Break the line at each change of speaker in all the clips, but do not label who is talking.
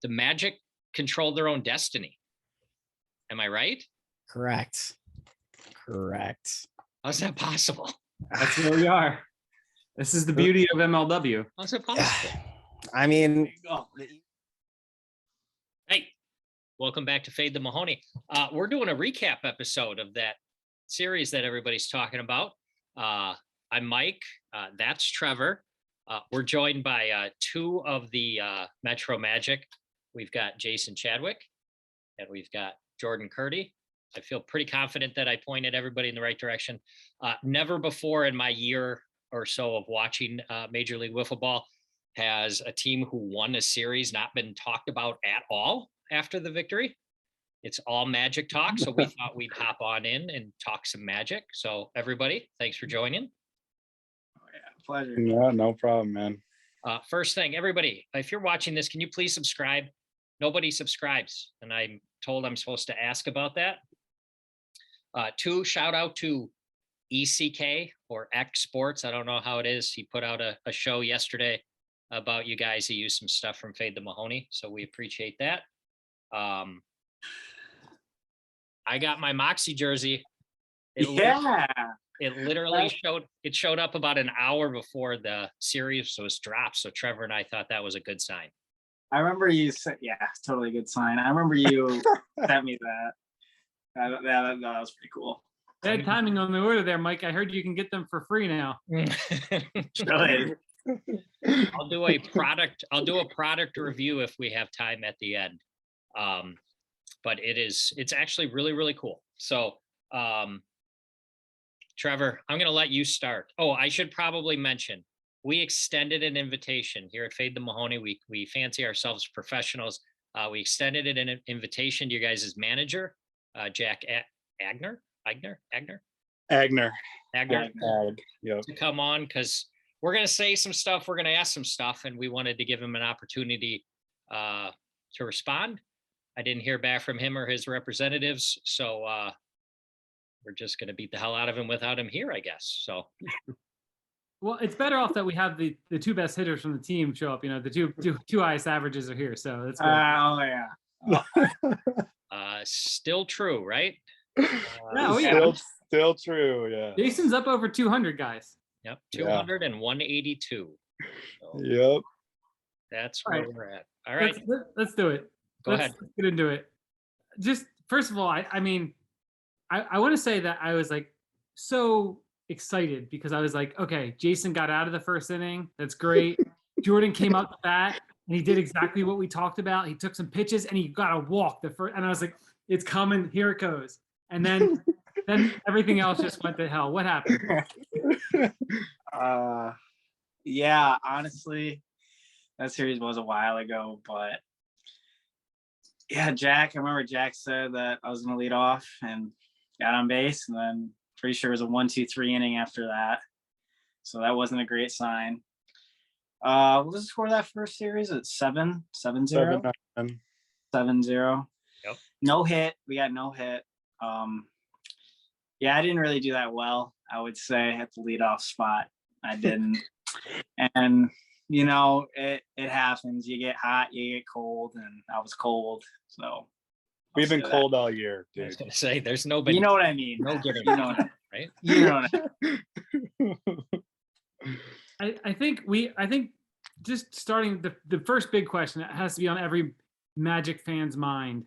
the Magic controlled their own destiny. Am I right?
Correct.
How's that possible?
That's where we are. This is the beauty of MLW.
How's it possible?
I mean,
Hey, welcome back to Fade the Mahoney. We're doing a recap episode of that series that everybody's talking about. I'm Mike. That's Trevor. We're joined by two of the Metro Magic. We've got Jason Chadwick and we've got Jordan Kurdi. I feel pretty confident that I pointed everybody in the right direction. Never before in my year or so of watching Major League Wiffle Ball has a team who won a series not been talked about at all after the victory. It's all Magic talk, so we thought we'd hop on in and talk some Magic. So everybody, thanks for joining.
Oh yeah, pleasure.
Yeah, no problem, man.
First thing, everybody, if you're watching this, can you please subscribe? Nobody subscribes, and I'm told I'm supposed to ask about that. Two, shout out to ECK or X Sports. I don't know how it is. He put out a show yesterday about you guys. He used some stuff from Fade the Mahoney, so we appreciate that. I got my Moxie jersey. It literally showed up about an hour before the series was dropped. So Trevor and I thought that was a good sign.
I remember you said, yeah, totally good sign. I remember you sent me that. That was pretty cool.
Bad timing on the order there, Mike. I heard you can get them for free now.
Really?
I'll do a product review if we have time at the end. But it's actually really, really cool. So Trevor, I'm going to let you start. Oh, I should probably mention, we extended an invitation here at Fade the Mahoney. We fancy ourselves professionals. We extended an invitation to your guys' manager, Jack Agner,
Yep.
to come on, because we're going to say some stuff. We're going to ask some stuff, and we wanted to give him an opportunity to respond. I didn't hear back from him or his representatives, so we're just going to beat the hell out of him without him here, I guess. So,
well, it's better off that we have the two best hitters from the team show up. You know, the two highest averages are here, so that's good.
Oh yeah.
Still true, right?
Still true. Yeah.
Jason's up over 200, guys.
Yep, 200 and 182. So
Yep.
that's where we're at. All right,
let's do it.
Let's
get into it. Just first of all, I mean, I want to say that I was like so excited because I was like, okay, Jason got out of the first inning. That's great. Jordan came out the bat and he did exactly what we talked about. He took some pitches and he got a walk the first, and I was like, it's coming. Here it goes. And then everything else just went to hell. What happened?
Yeah, honestly, that series was a while ago, but yeah, I remember Jack said that I was going to lead off and got on base, and then pretty sure it was a 1-2-3 inning after that. So that wasn't a great sign. What was the score of that first series? It's 7-0? 7-0.
Yep.
No hit. We got no hit. Yeah, I didn't really do that well, I would say, at the leadoff spot. I didn't. And you know, it happens. You get hot, you get cold, and I was cold. So
we've been cold all year, dude.
I was gonna say there's nobody.
You know what I mean?
No getting,
you know what I mean,
right?
You know what I mean.
I think just starting the first big question that has to be on every Magic fan's mind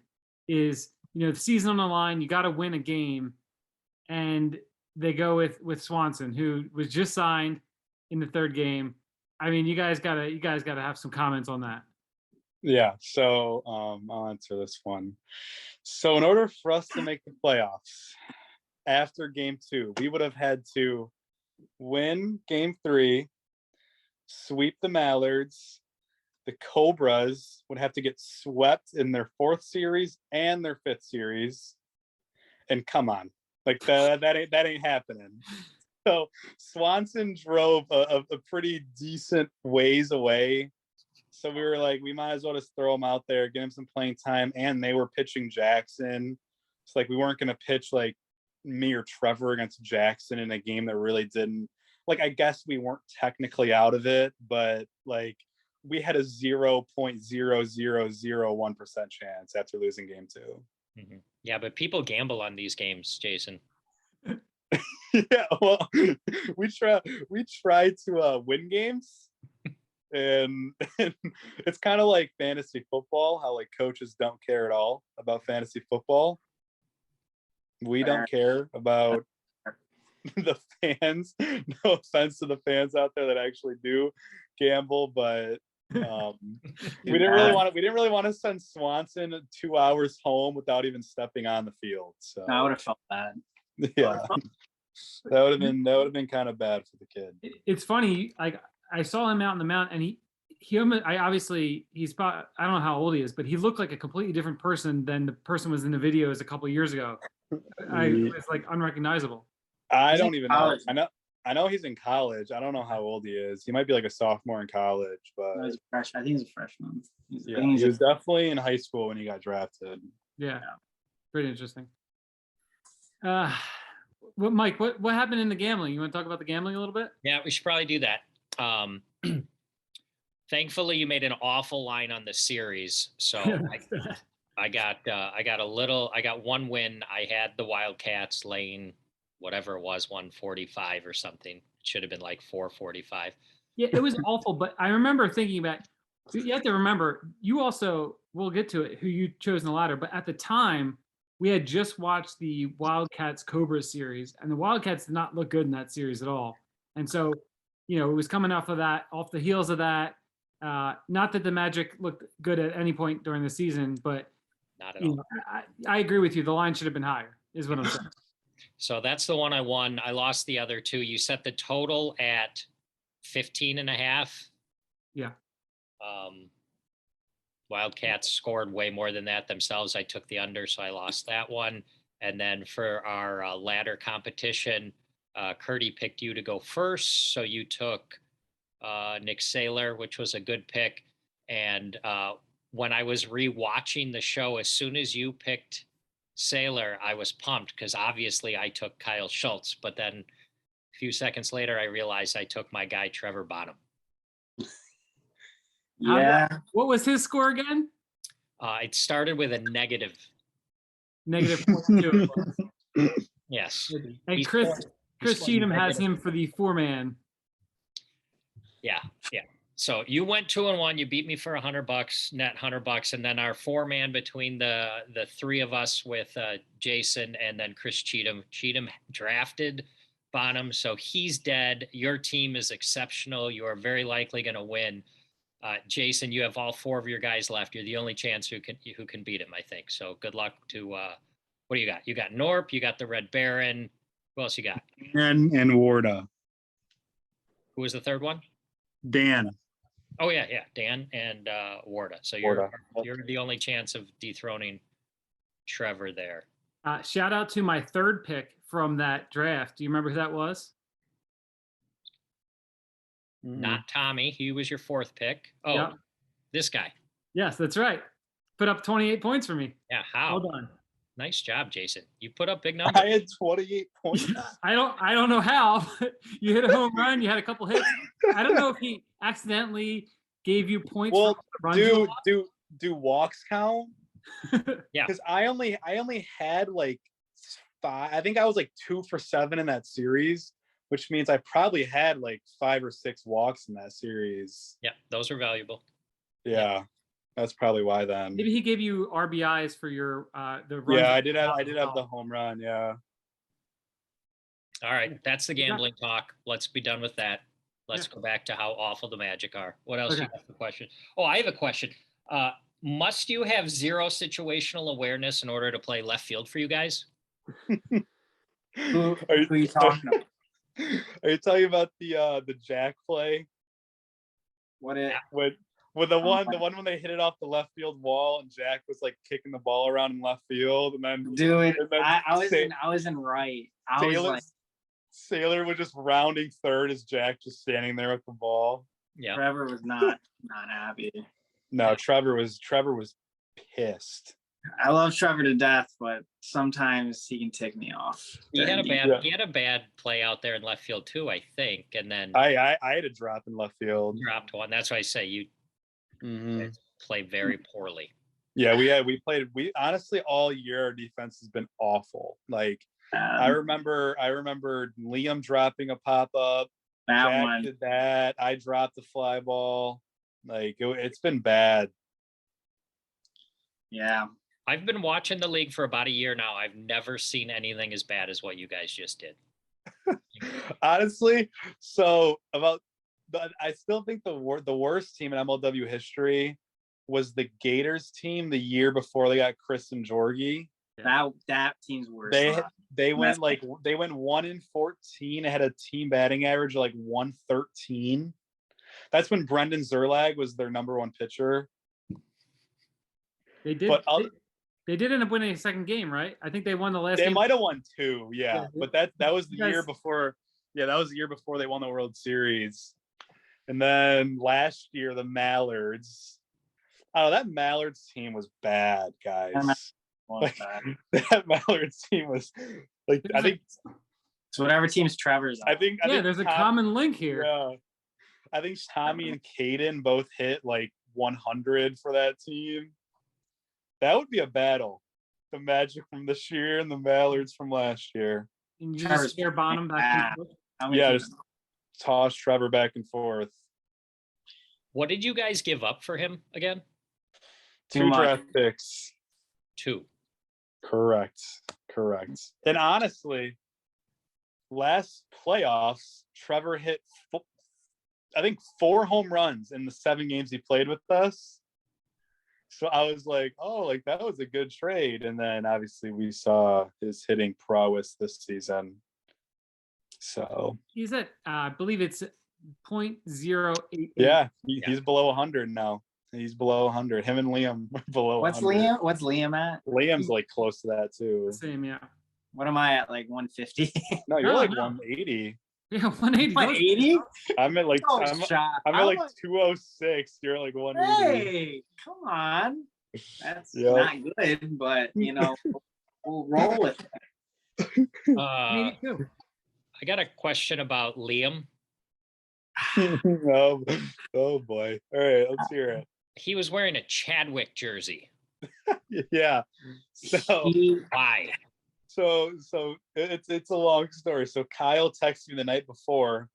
is, you know, the season on the line, you got to win a game, and they go with Swanson, who was just signed in the third game. I mean, you guys gotta have some comments on that.
Yeah, so I'll answer this one. So in order for us to make the playoffs after game 2, we would have had to win game 3, sweep the Mallards. The Cobras would have to get swept in their 4th series and their 5th series. And come on, like that ain't happening. So Swanson drove a pretty decent ways away. So we were like, we might as well just throw him out there, get him some playing time. And they were pitching Jackson. It's like we weren't going to pitch like me or Trevor against Jackson in a game that really didn't. Like, I guess we weren't technically out of it, but like we had a 0.0001% chance after losing game 2.
Mhm. Yeah, but people gamble on these games, Jason.
Yeah, well, we try to win games, and it's kind of like fantasy football, how like coaches don't care at all about fantasy football. We don't care about the fans. No offense to the fans out there that actually do gamble, but we didn't really want to send Swanson 2 hours home without even stepping on the field. So
I would have felt bad.
yeah, that would have been kind of bad for the kid.
It's funny. Like I saw him out in the mount, and he's about, I don't know how old he is, but he looked like a completely different person than the person was in the videos a couple of years ago. It's like unrecognizable.
I
He's
don't
in
even
college.
know. I know he's in college. I don't know how old he is. He might be like a sophomore in college, but
I think he's a freshman.
yeah, he was definitely in high school when he got drafted.
Yeah, pretty interesting. Mike, what happened in the gambling? You want to talk about the gambling a little bit?
Yeah, we should probably do that. Thankfully, you made an awful line on the series, so I got one win. I had the Wildcats laying whatever it was, 145 or something. It should have been like 445.
Yeah, it was awful. But I remember thinking about, you have to remember, you also, we'll get to it, who you chose in the ladder. But at the time, we had just watched the Wildcats Cobra series, and the Wildcats did not look good in that series at all. And so, it was coming off the heels of that. Not that the Magic looked good at any point during the season, but
not at all.
I agree with you. The line should have been higher, is what I'm saying.
So that's the one I won. I lost the other two. You set the total at 15.5.
Yeah.
Wildcats scored way more than that themselves. I took the under, so I lost that one. And then for our ladder competition, Kurdi picked you to go first. So you took Nick Saylor, which was a good pick. And when I was rewatching the show, as soon as you picked Saylor, I was pumped because obviously I took Kyle Schultz. But then a few seconds later, I realized I took my guy, Trevor Bonham.
Yeah.
What was his score again?
It started with a negative.
-0.2.
Yes.
And Chris Cheatham has him for the 4-man.
Yeah. So you went 2-1. You beat me for $100, net $100, and then our 4-man between the three of us with Jason and then Chris Cheatham. Cheatham drafted Bonham, so he's dead. Your team is exceptional. You are very likely going to win. Jason, you have all 4 of your guys left. You're the only chance who can beat him, I think. So good luck to what do you got? You got Norp, you got the Red Baron. Who else you got?
And Warda.
Who was the third one?
Dan.
Oh yeah, Dan and Warda. So you're the only chance of dethroning Trevor there.
Shout out to my third pick from that draft. Do you remember who that was?
Not Tommy. He was your 4th pick. Oh,
Yep.
This guy.
Yes, that's right. Put up 28 points for me.
Yeah, how?
Well done.
Nice job, Jason. You put up big numbers.
I had 28 points.
I don't know how, but you hit a home run. You had a couple hits. I don't know if he accidentally gave you points.
Well,
for runs
do walks count?
Yeah.
Because I only had like 5. I think I was like 2 for 7 in that series, which means I probably had like 5 or 6 walks in that series.
Yeah, those are valuable.
Yeah, that's probably why then.
Maybe he gave you RBIs for your the runs.
Yeah, I did have the home run. Yeah.
All right, that's the gambling talk. Let's be done with that. Let's go back to how awful the Magic are. What else you got for question? Oh, I have a question. Must you have 0 situational awareness in order to play left field for you guys?
Who are you talking about?
Are you talking about the jack play? With the one when they hit it off the left field wall and Jack was like kicking the ball around in left field and then
I was in right.
Saylor was just rounding third as Jack just standing there with the ball.
Yeah.
Trevor was not happy.
No, Trevor was pissed.
I love Trevor to death, but sometimes he can tick me off.
He had a bad play out there in left field too, I think, and then
I had a drop in left field.
dropped one. That's why I say
Mhm.
Play very poorly.
Yeah, we honestly all year our defense has been awful. Like I remember Liam dropping a pop up.
that
Jack
one.
did that. I dropped the fly ball. Like it's been bad.
Yeah.
I've been watching the league for about a year now. I've never seen anything as bad as what you guys just did.
Honestly, I still think the worst team in MLW history was the Gators team the year before they got Chris and Jorgie.
That team's worse.
They went 1-14. They had a team batting average of like 113. That's when Brendan Zerlag was their number one pitcher.
They did. They did end up winning a second game, right? I think they won the last
They
game.
might have won 2,
Yeah.
but that was the
You guys-
year before. Yeah, that was the year before they won the World Series. And then last year, the Mallards. Oh, that Mallards team was bad, guys. Like, that Mallards team was like, I think
So whatever team's Trevor's on.
I think
there's a common link here.
Yeah, I think Tommy and Caden both hit like 100 for that team. That would be a battle. The Magic from this year and the Mallards from last year.
And you
Trevor's
just spare Bonham back. And forth.
Yeah, just toss Trevor back and forth.
What did you guys give up for him again?
2 draft picks.
2.
Correct. And honestly, last playoffs, Trevor hit, I think, 4 home runs in the 7 games he played with us. So I was like, oh, like that was a good trade. And then obviously we saw his hitting prowess this season. So
He's at, I believe it's 0.088.
yeah, he's below 100 now. He's below 100. Him and Liam are below.
What's
100.
Liam? What's Liam at?
Liam's like close to that too.
Same, yeah.
What am I at? Like 150?
No, you're like
No.
180.
Yeah, 180.
180?
I'm at like
Oh,
I'm
shot.
at like 206. You're like 180.
Hey, come on. That's
Yep.
not good, but we'll roll with it.
182.
I got a question about Liam.
Oh boy. All right, let's hear it.
He was wearing a Chadwick jersey.
Yeah. So
Why?
So it's a long story. So Kyle texted me the night before,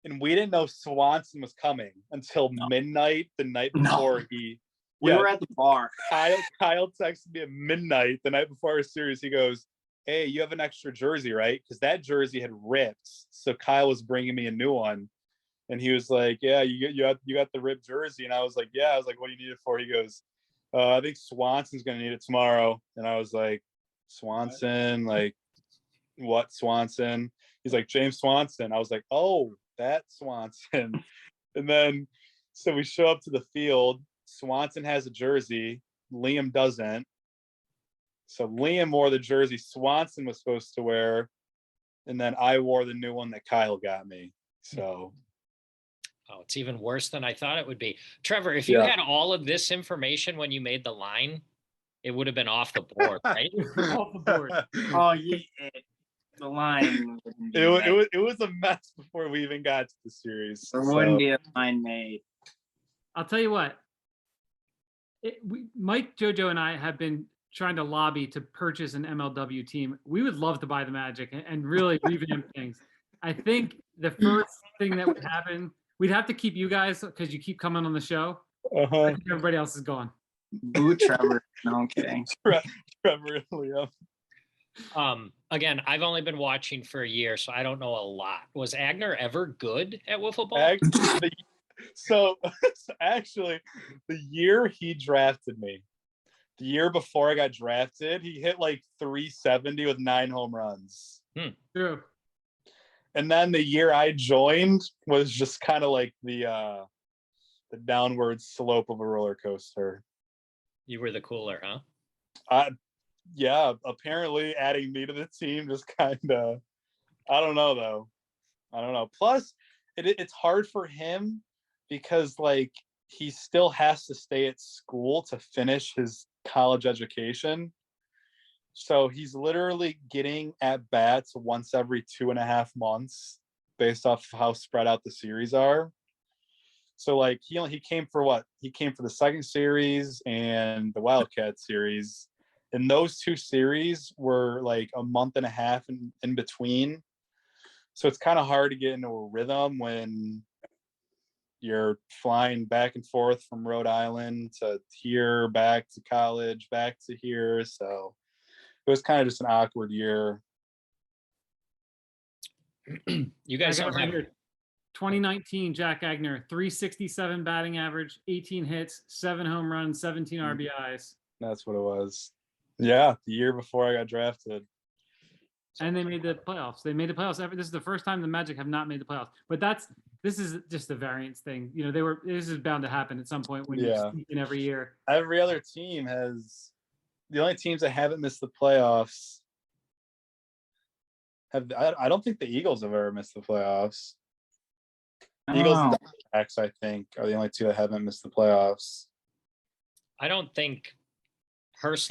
and we didn't know Swanson was coming until midnight the night before
we were at the bar.
Kyle texted me at midnight the night before our series. He goes, "Hey, you have an extra jersey, right?" Because that jersey had ripped. So Kyle was bringing me a new one, and he was like, "Yeah, you got the ripped jersey." And I was like, "Yeah." I was like, "What do you need it for?" He goes, "I think Swanson's gonna need it tomorrow." And I was like, "Swanson? Like, what Swanson?" He's like, "James Swanson." I was like, "Oh, that Swanson." And then so we show up to the field. Swanson has a jersey. Liam doesn't. So Liam wore the jersey Swanson was supposed to wear, and then I wore the new one that Kyle got me. So
Oh, it's even worse than I thought it would be. Trevor, if you had all of this information when you made the line, it would have been off the board, right?
Off the board.
Oh, yeah. The line.
it was a mess before we even got to the series.
There wouldn't be a line made.
I'll tell you what. Mike, JoJo, and I have been trying to lobby to purchase an MLW team. We would love to buy the Magic and really revamp things. I think the first thing that would happen, we'd have to keep you guys because you keep coming on the show. I think everybody else is gone.
Boo Trevor. No, I'm kidding.
Trevor and Liam.
Again, I've only been watching for a year, so I don't know a lot. Was Agner ever good at wiffle ball?
So actually, the year he drafted me, the year before I got drafted, he hit like 370 with 9 home runs.
True.
And then the year I joined was just kind of like the downward slope of a roller coaster.
You were the cooler, huh?
Yeah, apparently adding me to the team just kind of, I don't know though. I don't know. Plus, it's hard for him because like he still has to stay at school to finish his college education. So he's literally getting at bats once every 2.5 months based off of how spread out the series are. So like he came for what? He came for the second series and the Wildcats series. And those two series were like a month and a half in between. So it's kind of hard to get into a rhythm when you're flying back and forth from Rhode Island to here, back to college, back to here. So it was kind of just an awkward year.
You guys
I got
don't
it right
have
here. 2019, Jack Agner, 367 batting average, 18 hits, 7 home runs, 17 RBIs.
That's what it was. Yeah, the year before I got drafted.
And they made the playoffs. They made the playoffs. This is the first time the Magic have not made the playoffs. But this is just a variance thing. You know, this is bound to happen at some point when you sneak in every year.
Every other team has. The only teams that haven't missed the playoffs have. I don't think the Eagles have ever missed the playoffs. Eagles and Diamondbacks, I think, are the only two that haven't missed the playoffs.
I don't think there's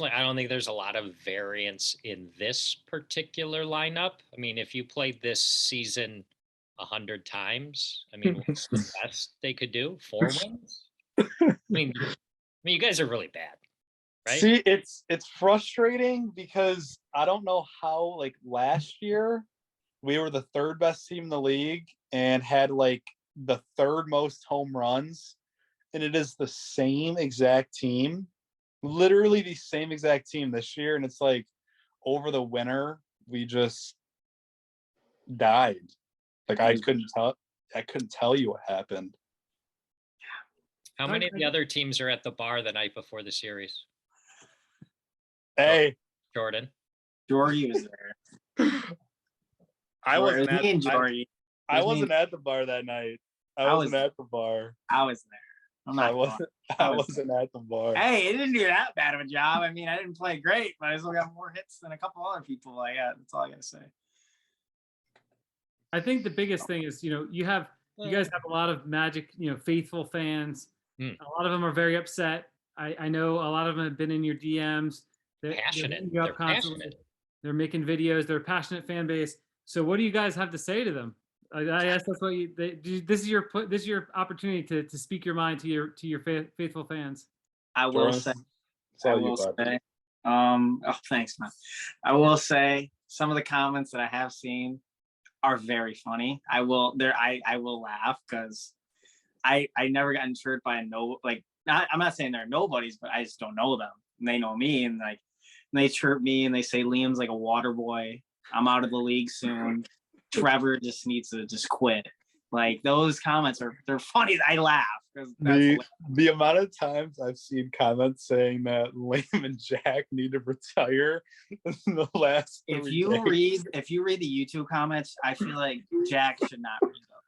a lot of variance in this particular lineup. I mean, if you played this season 100 times, I mean, what's the best they could do? 4 wins? I mean, you guys are really bad, right?
See, it's frustrating because I don't know how, like, last year we were the 3rd best team in the league and had like the 3rd most home runs, and it is the same exact team, literally the same exact team this year, and it's like over the winter we just died. Like I couldn't tell you what happened.
How many of the other teams are at the bar the night before the series?
Hey,
Jordan.
Jordy was there.
I wasn't
me and Jordy.
I wasn't at the bar that night. I wasn't at the bar.
I was there. I'm not.
I wasn't at the bar.
Hey, it didn't do that bad of a job. I mean, I didn't play great, but I still got more hits than a couple other people. That's all I gotta say.
I think the biggest thing is, you guys have a lot of Magic, faithful fans. A lot of them are very upset. I know a lot of them have been in your DMs. They're
passionate.
They're passionate. They're making videos. They're a passionate fan base. So what do you guys have to say to them? I asked that's what this is your opportunity to speak your mind to your faithful fans.
I will say. Thanks, man. I will say some of the comments that I have seen are very funny. I will laugh because I never got insured by I'm not saying they're nobodies, but I just don't know them. And they know me, and they chirp me and they say Liam's like a water boy. I'm out of the league soon. Trevor just needs to just quit. Like those comments they're funny. I laugh.
The amount of times I've seen comments saying that Liam and Jack need to retire in the last.
If you read the YouTube comments, I feel like Jack should not read them.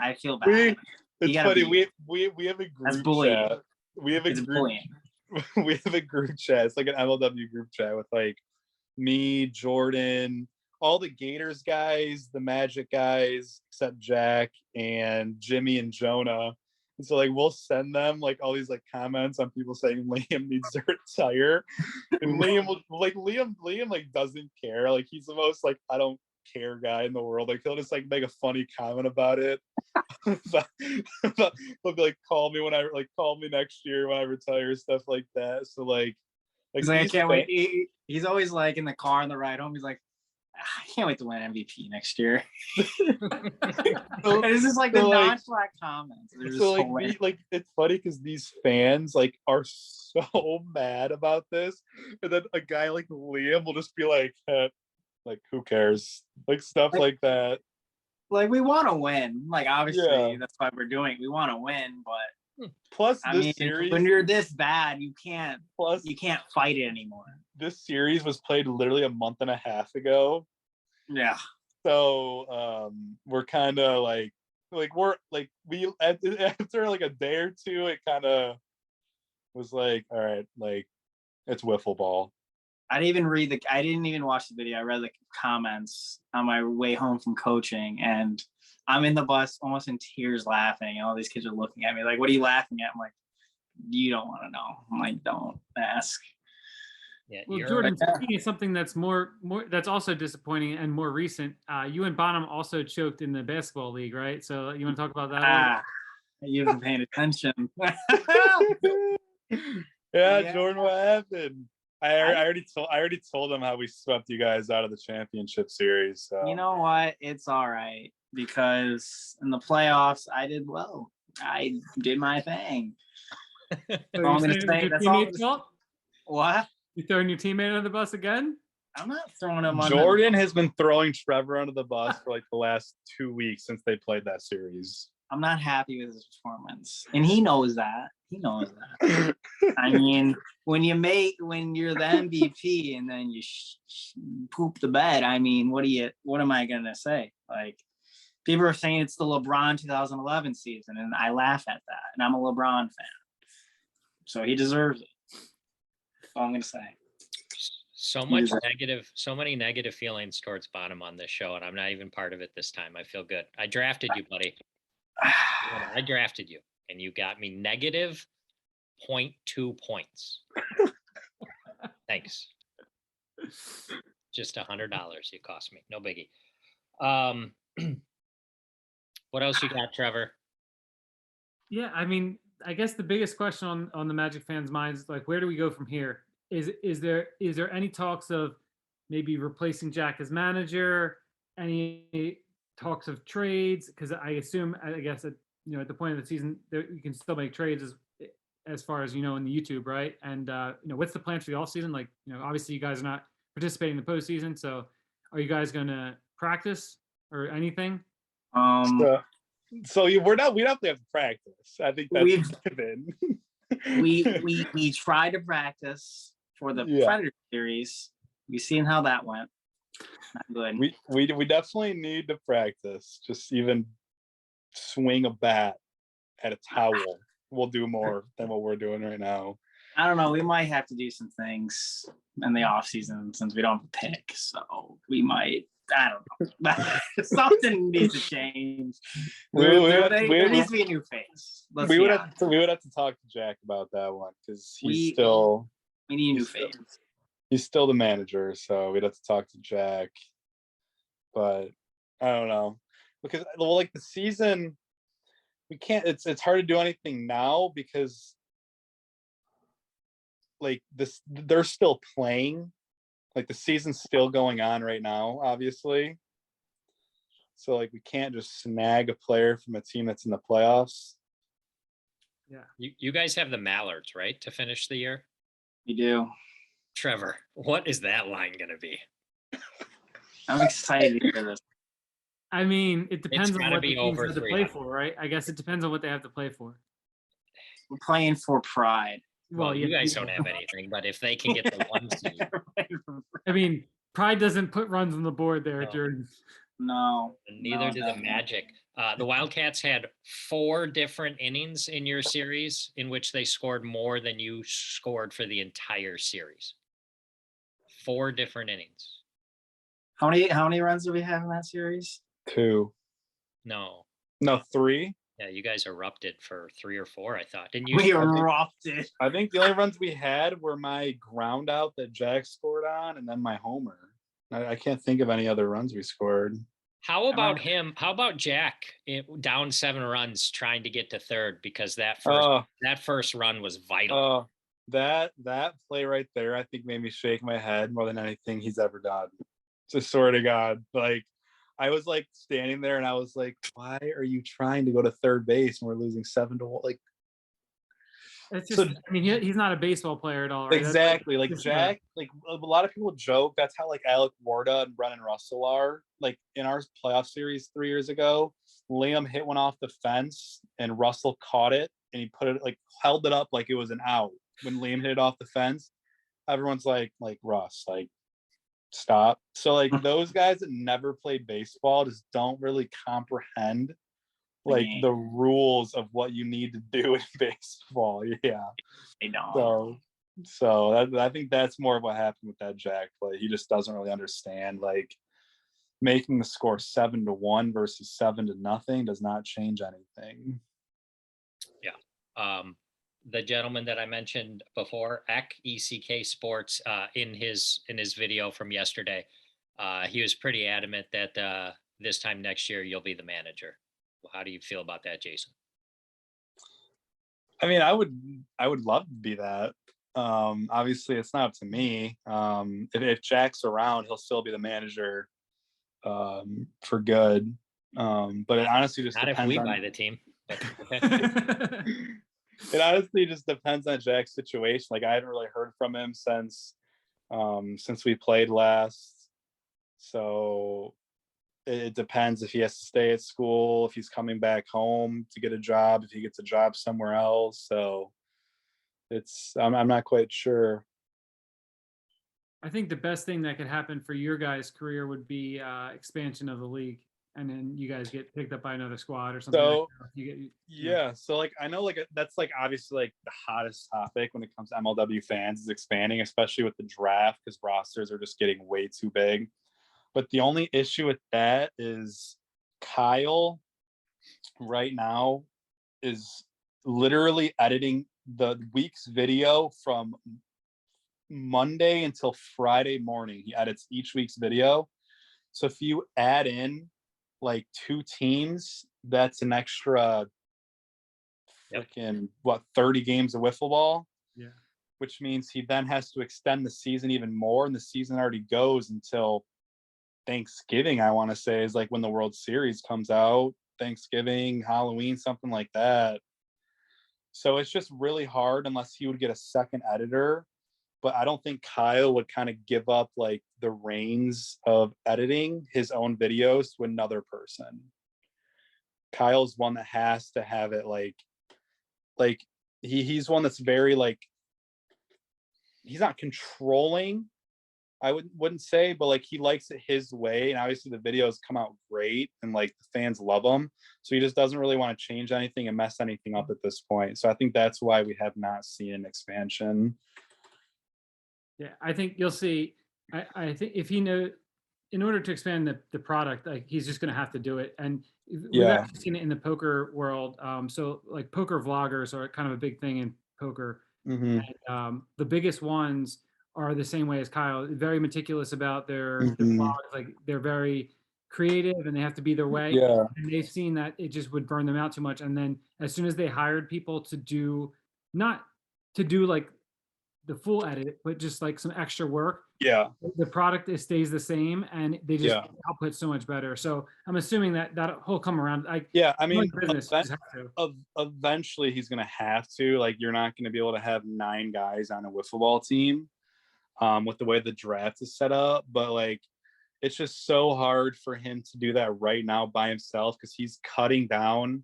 I feel bad.
It's funny. We have a group chat. We have a group chat. It's like an MLW group chat with like me, Jordan, all the Gators guys, the Magic guys, except Jack and Jimmy and Jonah. And so like we'll send them like all these like comments on people saying Liam needs to retire. And Liam like doesn't care. Like he's the most like I don't care guy in the world. Like he'll just like make a funny comment about it. But he'll be like call me next year when I retire, stuff like that. So I
can't wait. He's always like in the car on the ride home. He's like, I can't wait to win MVP next year. It's just like the nonchalant comments.
It's funny because these fans like are so mad about this, and then a guy like Liam will just be like, like who cares? Like stuff like that.
Like we want to win. Like obviously that's why we're doing it. We want to win, but
plus series,
when you're this bad, you can't fight it anymore.
This series was played literally a month and a half ago.
Yeah.
So we're kind of like we're like we after like a day or two, it kind of was like, all right, like it's wiffle ball.
I didn't even watch the video. I read the comments on my way home from coaching, and I'm in the bus almost in tears laughing, and all these kids are looking at me like, what are you laughing at? I'm like, you don't want to know. I'm like, don't ask.
Yeah,
well, Jordan, speaking of something that's more that's also disappointing and more recent, you and Bonham also choked in the basketball league, right? So you want to talk about that?
You've been paying attention.
Yeah, Jordan, what happened? I already told him how we swept you guys out of the championship series. So.
You know what? It's all right because in the playoffs I did well. I did my thing.
So
all I'm
you're
gonna
saying it was
say.
your
That's all I'm
teammate's
gonna-
fault?
What?
You throwing your teammate under the bus again?
I'm not throwing him on.
Jordan has been throwing Trevor under the bus for like the last 2 weeks since they played that series.
I'm not happy with his performance, and he knows that. He knows that. I mean, when you're the MVP and then you poop the bed. I mean, what am I gonna say? Like, people are saying it's the LeBron 2011 season, and I laugh at that. And I'm a LeBron fan, so he deserves it. That's all I'm gonna say.
So many negative feelings towards Bonham on this show, and I'm not even part of it this time. I feel good. I drafted you, buddy. I drafted you, and you got me negative 0.2 points. Thanks. Just $100 you cost me. No biggie. What else you got, Trevor?
Yeah, I mean, I guess the biggest question on the Magic fans' minds is like, where do we go from here? Is there any talks of maybe replacing Jack as manager? Any talks of trades? Because I guess at the point of the season, you can still make trades as far as in the YouTube, right? And what's the plan for the off season? Like, obviously you guys are not participating in the postseason, so are you guys going to practice or anything?
So we definitely have to practice. I think that's given.
we tried to practice for the Predator series. We seen how that went. Not good.
We definitely need to practice. Just even swing a bat at a towel. We'll do more than what we're doing right now.
I don't know. We might have to do some things in the off season since we don't have a pick. So we might. I don't know. Something needs to change. There needs to be a new face.
We would have to talk to Jack about that one because we need a new face. He's still the manager, so we'd have to talk to Jack. But I don't know because like the season, we can't. It's hard to do anything now because like they're still playing. Like the season's still going on right now, obviously. So like we can't just snag a player from a team that's in the playoffs.
Yeah.
You guys have the Mallards, right, to finish the year?
We do.
Trevor, what is that line going to be?
I'm excited for this.
I mean, it depends on what the teams have to play
300.
for, right? I guess it depends on what they have to play for.
We're playing for pride.
Well, you guys don't have anything, but if they can get the 1 seed.
I mean, Pride doesn't put runs on the board there, Jordan.
No.
Neither do the Magic. The Wildcats had 4 different innings in your series in which they scored more than you scored for the entire series. 4 different innings.
How many runs do we have in that series?
2.
No,
3.
Yeah, you guys erupted for 3 or 4, I thought. Didn't you?
We erupted.
I think the only runs we had were my ground out that Jack scored on and then my homer. I can't think of any other runs we scored.
How about him? How about Jack down 7 runs trying to get to third because that first run was vital.
That play right there, I think made me shake my head more than anything he's ever done. Just swear to God. Like I was like standing there and I was like, why are you trying to go to third base when we're losing 7-1? Like
it's just, I mean, he's not a baseball player at all, right?
Exactly. Like Jack, like a lot of people joke that's how like Alec Warda and Brennan Russell are. Like in our playoff series 3 years ago, Liam hit one off the fence and Russell caught it and he put it like held it up like it was an out. When Liam hit it off the fence, everyone's like Russ, like stop. So like those guys that never played baseball just don't really comprehend like the rules of what you need to do in baseball. Yeah.
They don't.
So I think that's more of what happened with that Jack play. He just doesn't really understand like making the score 7-1 versus 7-0 does not change anything.
Yeah. The gentleman that I mentioned before, ECK Sports, in his video from yesterday, he was pretty adamant that this time next year you'll be the manager. How do you feel about that, Jason?
I mean, I would love to be that. Obviously, it's not up to me. If Jack's around, he'll still be the manager for good. But it honestly just
Not if
depends
we
on.
buy the team. But, okay.
It honestly just depends on Jack's situation. Like I haven't really heard from him since we played last. So it depends if he has to stay at school, if he's coming back home to get a job, if he gets a job somewhere else. So I'm not quite sure.
I think the best thing that could happen for your guys' career would be expansion of the league, and then you guys get picked up by another squad or something.
So
Yeah.
So like I know like that's like obviously like the hottest topic when it comes to MLW fans is expanding, especially with the draft, because rosters are just getting way too big. But the only issue with that is Kyle right now is literally editing the week's video from Monday until Friday morning. He edits each week's video. So if you add in like 2 teams, that's an extra freaking 30 games of wiffle ball.
Yeah.
Which means he then has to extend the season even more, and the season already goes until Thanksgiving, I want to say, is like when the World Series comes out. Thanksgiving, Halloween, something like that. So it's just really hard unless he would get a second editor. But I don't think Kyle would kind of give up like the reins of editing his own videos to another person. Kyle's one that has to have it like he's one that's very like, he's not controlling, I wouldn't say, but like he likes it his way, and obviously the videos come out great and like the fans love them, so he just doesn't really want to change anything and mess anything up at this point. So I think that's why we have not seen an expansion.
Yeah, I think you'll see. I think if he knows, in order to expand the product, like he's just going to have to do it. And we've actually seen it in the poker world. So like poker vloggers are kind of a big thing in poker.
Mm-hmm.
And, the biggest ones are the same way as Kyle, very meticulous about their vlogs. Like they're very creative and they have to be their way.
Yeah.
And they've seen that it just would burn them out too much. And then as soon as they hired people to do, not to do like the full edit, but just like some extra work,
Yeah.
the product stays the same and they just output so much better. So I'm assuming that he'll come around.
I mean,
business,
eventually he's going to have to, like, you're not going to be able to have 9 guys on a wiffle ball team with the way the draft is set up. But like, it's just so hard for him to do that right now by himself, because he's cutting down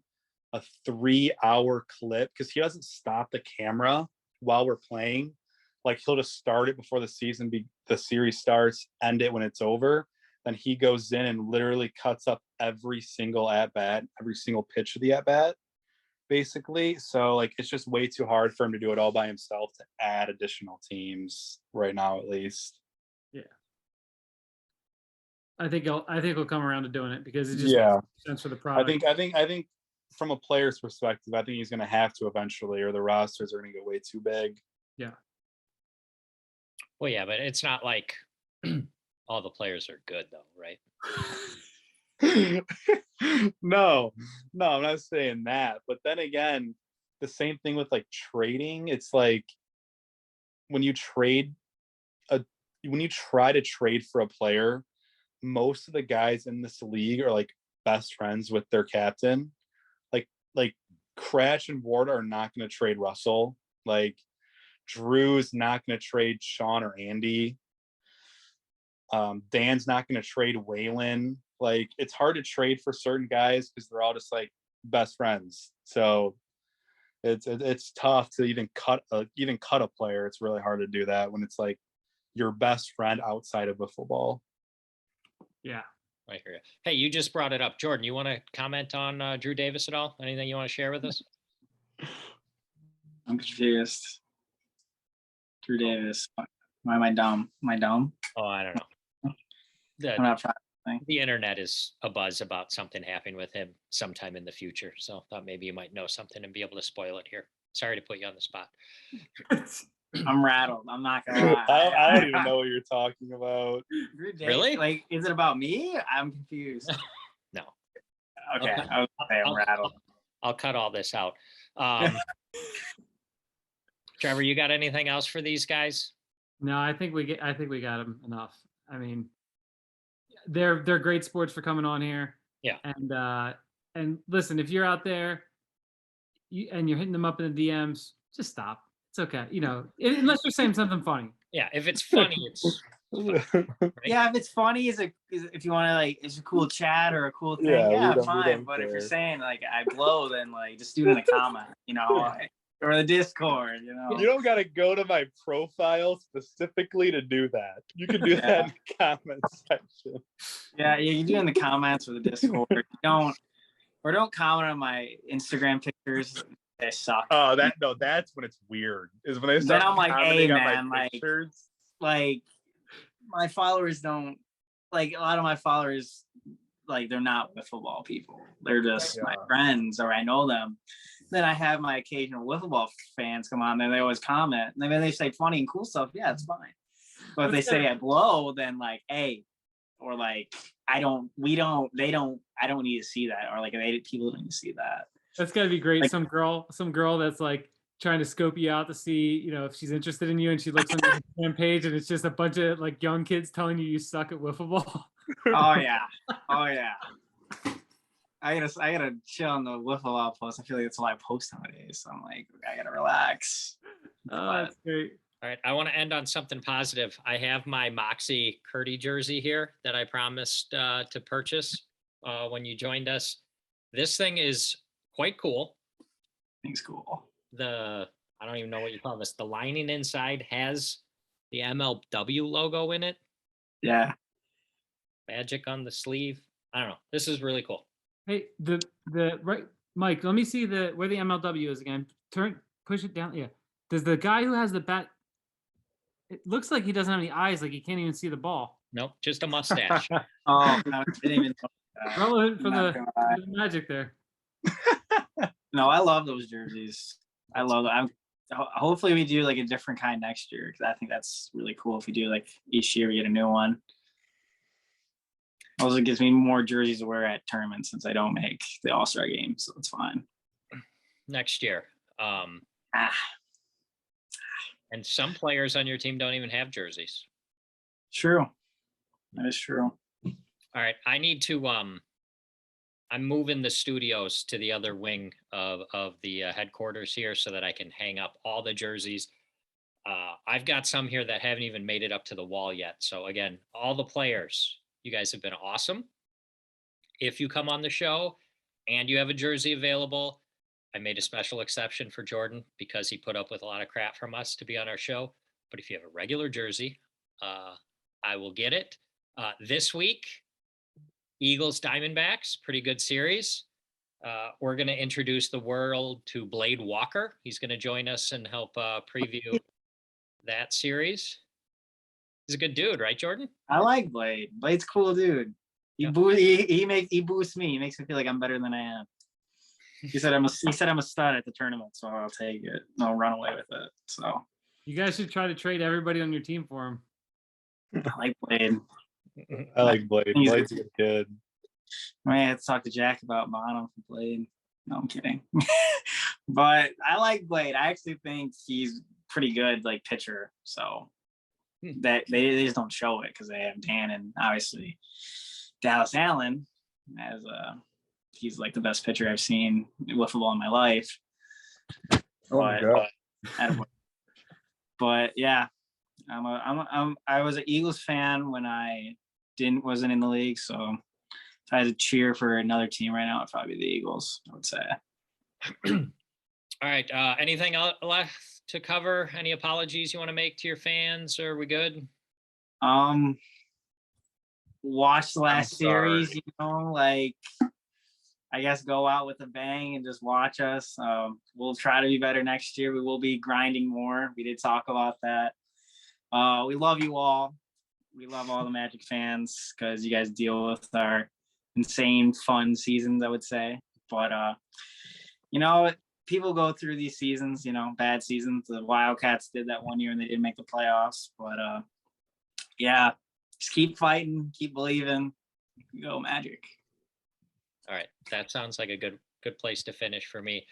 a 3-hour clip because he doesn't stop the camera while we're playing. Like he'll just start it before the series starts, end it when it's over. Then he goes in and literally cuts up every single at bat, every single pitch of the at bat, basically. So like it's just way too hard for him to do it all by himself to add additional teams right now, at least.
Yeah. I think he'll come around to doing it because it just makes sense for the product.
I think from a player's perspective, I think he's going to have to eventually, or the rosters are going to get way too big.
Yeah.
Well, yeah, but it's not like all the players are good, though, right?
No, I'm not saying that. But then again, the same thing with like trading. It's like when you try to trade for a player, most of the guys in this league are like best friends with their captain. Like Crash and Ward are not going to trade Russell. Like Drew's not going to trade Sean or Andy. Dan's not going to trade Waylon. Like it's hard to trade for certain guys because they're all just like best friends. So it's tough to even cut a player. It's really hard to do that when it's like your best friend outside of a football.
Yeah.
I hear you. Hey, you just brought it up. Jordan, you want to comment on Drew Davis at all? Anything you want to share with us?
I'm confused. Drew Davis. Why am I dumb? Am I dumb?
Oh, I don't know.
I'm not trying.
The internet is abuzz about something happening with him sometime in the future. So I thought maybe you might know something and be able to spoil it here. Sorry to put you on the spot.
I'm rattled. I'm not gonna lie.
I don't even know what you're talking about.
Really?
Like, is it about me? I'm confused.
No.
Okay. I'm rattled.
I'll cut all this out. Trevor, you got anything else for these guys?
No, I think we got them enough. I mean, they're great sports for coming on here.
Yeah.
And listen, if you're out there and you're hitting them up in the DMs, just stop. It's okay. You know, unless you're saying something funny.
Yeah, if it's funny, it's right?
Yeah, if it's funny, if you want to like, it's a cool chat or a cool thing,
Yeah,
yeah,
we
fine.
don't
But if you're
care.
saying like I blow, then like just do it in the comment, you know, or the Discord, you know.
You don't gotta go to my profile specifically to do that. You can do that in the comment section.
Yeah, you do it in the comments or the Discord. Don't comment on my Instagram pictures. They suck.
Oh, that's when it's weird. Is when they
Then
start
I'm like, hey
commenting on
man,
my
like,
pictures.
my followers don't like, a lot of my followers, like, they're not with football people. They're just my friends, or I know them. Then I have my occasional wiffle ball fans come on, and they always comment. And then they say funny and cool stuff. Yeah, it's fine. But if they say I blow, then like, hey, or like I don't need to see that, or like people don't need to see that.
That's gotta be great.
Like-
some girl that's like trying to scope you out to see, you know, if she's interested in you, and she looks on your Instagram page and it's just a bunch of like young kids telling you suck at wiffle ball.
Oh yeah. I gotta chill on the wiffle ball post. I feel like that's all I post nowadays. So I'm like, I gotta relax.
That's great.
All right, I want to end on something positive. I have my Moxie Kurdi jersey here that I promised to purchase when you joined us. This thing is quite cool.
Things cool.
I don't even know what you call this. The lining inside has the MLW logo in it.
Yeah.
Magic on the sleeve. I don't know. This is really cool.
Hey, the right, Mike, let me see where the MLW is again. Push it down. Yeah. Does the guy who has the bat, it looks like he doesn't have any eyes, like he can't even see the ball.
Nope, just a mustache.
Oh, I didn't even know that.
Relevant for
I'm not
the
gonna lie.
Magic there.
No, I love those jerseys. I love them. Hopefully we do like a different kind next year, because I think that's really cool if we do like each year we get a new one. Also gives me more jerseys to wear at tournaments since I don't make the All-Star game, so it's fine.
Next year.
Ah,
And some players on your team don't even have jerseys.
true. That is true.
All right, I need to I'm moving the studios to the other wing of the headquarters here so that I can hang up all the jerseys. I've got some here that haven't even made it up to the wall yet. So again, all the players, you guys have been awesome. If you come on the show and you have a jersey available, I made a special exception for Jordan because he put up with a lot of crap from us to be on our show. But if you have a regular jersey, I will get it. This week, Eagles Diamondbacks, pretty good series. We're going to introduce the world to Blade Walker. He's going to join us and help preview that series. He's a good dude, right, Jordan?
I like Blade. Blade's a cool dude. He
Yeah.
he boosts me. He makes me feel like I'm better than I am. He said I'm a stud at the tournament, so I'll take it. I'll run away with it. So
You guys should try to trade everybody on your team for him.
I like Blade.
I like Blade.
He's-
Blade's a good kid.
I might have to talk to Jack about Bono for Blade. No, I'm kidding. But I like Blade. I actually think he's pretty good, like pitcher. So that they just don't show it because they have Dan and obviously Dallas Allen as he's like the best pitcher I've seen wiffle ball in my life. But yeah, I was an Eagles fan when I wasn't in the league. So if I had to cheer for another team right now, it'd probably be the Eagles, I would say.
All right. Anything left to cover? Any apologies you want to make to your fans? Or are we good?
Watch the last
sorry.
series, like I guess go out with a bang and just watch us. We'll try to be better next year. We will be grinding more. We did talk about that. We love you all. We love all the Magic fans because you guys deal with our insane fun seasons, I would say. But people go through these seasons, bad seasons. The Wildcats did that one year and they didn't make the playoffs. But yeah, just keep fighting, keep believing. Go Magic.
All right. That sounds like a good place to finish for me.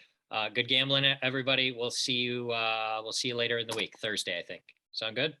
Good gambling, everybody. We'll see you later in the week, Thursday, I think. Sound good?